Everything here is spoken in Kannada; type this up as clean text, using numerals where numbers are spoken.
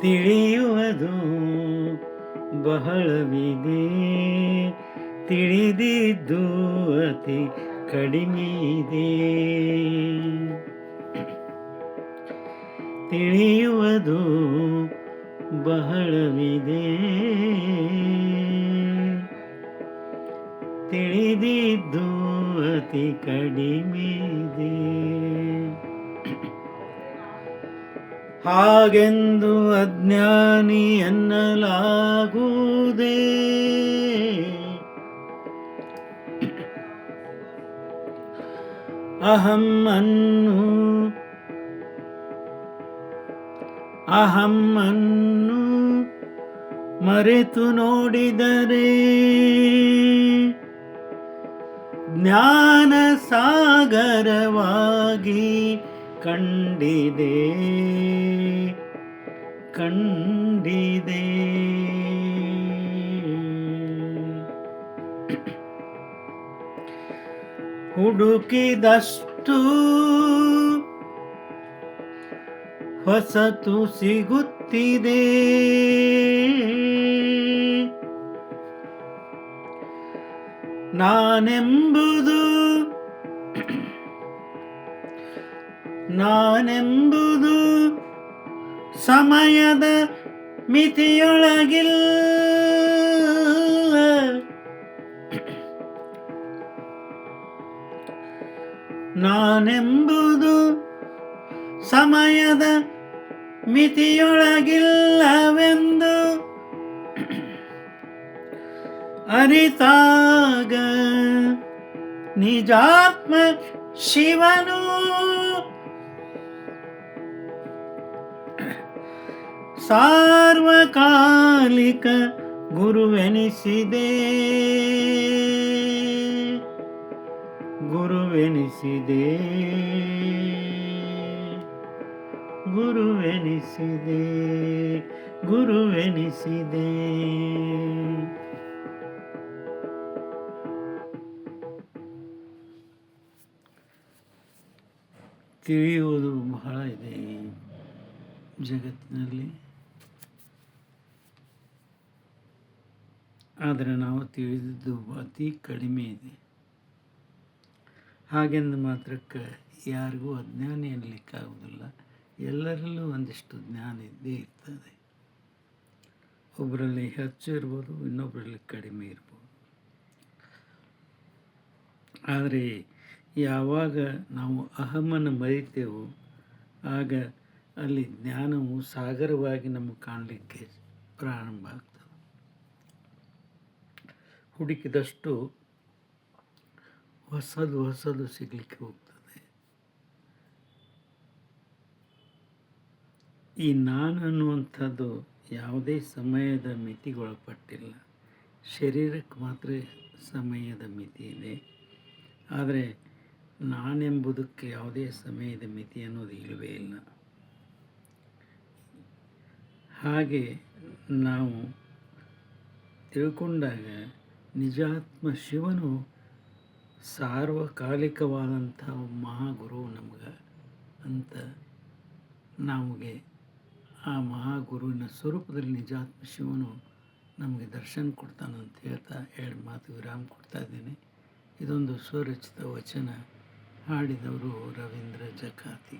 ತಿಳಿಯುವುದು ಬಹಳವಿದೆ, ತಿಳಿದಿದ್ದು ಅತಿ ಕಡಿಮೆಯಿದೆ. ತಿಳಿಯುವುದು ಬಹಳವಿದೆ, ತಿಳಿದಿದ್ದು ಅತಿ ಕಡಿಮೆಯಿದೆ. ಹಾಗೆಂದು ಅಜ್ಞಾನಿ ಎನ್ನಲಾಗುವುದೇ? ಅಹಮ್ಮನ್ನು ಮರೆತು ನೋಡಿದರೆ ಜ್ಞಾನ ಸಾಗರವಾಗಿ ಕಂಡಿದೆ. ಹುಡುಕಿದಷ್ಟು ಹೊಸತು ಸಿಗುತ್ತಿದೆ, ನಾನೆಂಬುದು ಸಮಯದ ಮಿತಿಯೊಳಗಿಲ್ಲ. ನಾನೆಂಬುದು ಸಮಯದ ಮಿತಿಯೊಳಗಿಲ್ಲವೆಂದು ಅರಿತಾಗ ನಿಜಾತ್ಮ ಶಿವನು ಸಾರ್ವಕಾಲಿಕ ಗುರುವೆನಿಸಿದೆ. ತಿಳಿಯುವುದು ಬಹಳ ಇದೆ ಈ ಜಗತ್ತಿನಲ್ಲಿ, ಆದರೆ ನಾವು ತಿಳಿದಿದ್ದು ಅತಿ ಕಡಿಮೆ ಇದೆ. ಹಾಗೆಂದು ಮಾತ್ರಕ್ಕೆ ಯಾರಿಗೂ ಅಜ್ಞಾನಿ ಅನ್ನಲಿಕ್ಕಾಗೋದಿಲ್ಲ. ಎಲ್ಲರಲ್ಲೂ ಒಂದಿಷ್ಟು ಜ್ಞಾನ ಇದ್ದೇ ಇರ್ತದೆ. ಒಬ್ಬರಲ್ಲಿ ಹೆಚ್ಚು ಇರ್ಬೋದು, ಇನ್ನೊಬ್ಬರಲ್ಲಿ ಕಡಿಮೆ ಇರ್ಬೋದು. ಆದರೆ ಯಾವಾಗ ನಾವು ಅಹಮನ್ನು ಮರಿತೇವೋ ಆಗ ಅಲ್ಲಿ ಜ್ಞಾನವು ಸಾಗರವಾಗಿ ನಮಗೆ ಕಾಣಲಿಕ್ಕೆ ಪ್ರಾರಂಭ ಆಗ್ತದೆ. ಹುಡುಕಿದಷ್ಟು ಹೊಸದು ಸಿಗಲಿಕ್ಕೆ ಹೋಗ್ತದೆ. ಈ ನಾನು ಅನ್ನುವಂಥದ್ದು ಯಾವುದೇ ಸಮಯದ ಮಿತಿಗೊಳಪಟ್ಟಿಲ್ಲ. ಶರೀರಕ್ಕೆ ಮಾತ್ರ ಸಮಯದ ಮಿತಿ ಇದೆ, ಆದರೆ ನಾನೆಂಬುದಕ್ಕೆ ಯಾವುದೇ ಸಮಯದ ಮಿತಿ ಅನ್ನೋದು ಇಲ್ಲವೇ ಇಲ್ಲ. ಹಾಗೆ ನಾವು ತಿಳ್ಕೊಂಡಾಗ ನಿಜಾತ್ಮ ಶಿವನು ಸಾರ್ವಕಾಲಿಕವಾದಂಥ ಮಹಾಗುರು ನಮಗೆ ಅಂತ ನಮಗೆ ಆ ಮಹಾಗುರುವಿನ ಸ್ವರೂಪದಲ್ಲಿ ನಿಜಾತ್ಮ ಶಿವನು ನಮಗೆ ದರ್ಶನ ಕೊಡ್ತಾನಂತ ಹೇಳ್ತಾ 2 ಮಾತು ವಿರಾಮ ಕೊಡ್ತಾ ಇದ್ದೇನೆ. ಇದೊಂದು ಸ್ವರಚಿತ ವಚನ, ಹಾಡಿದವರು ರವೀಂದ್ರ ಜಕಾತಿ.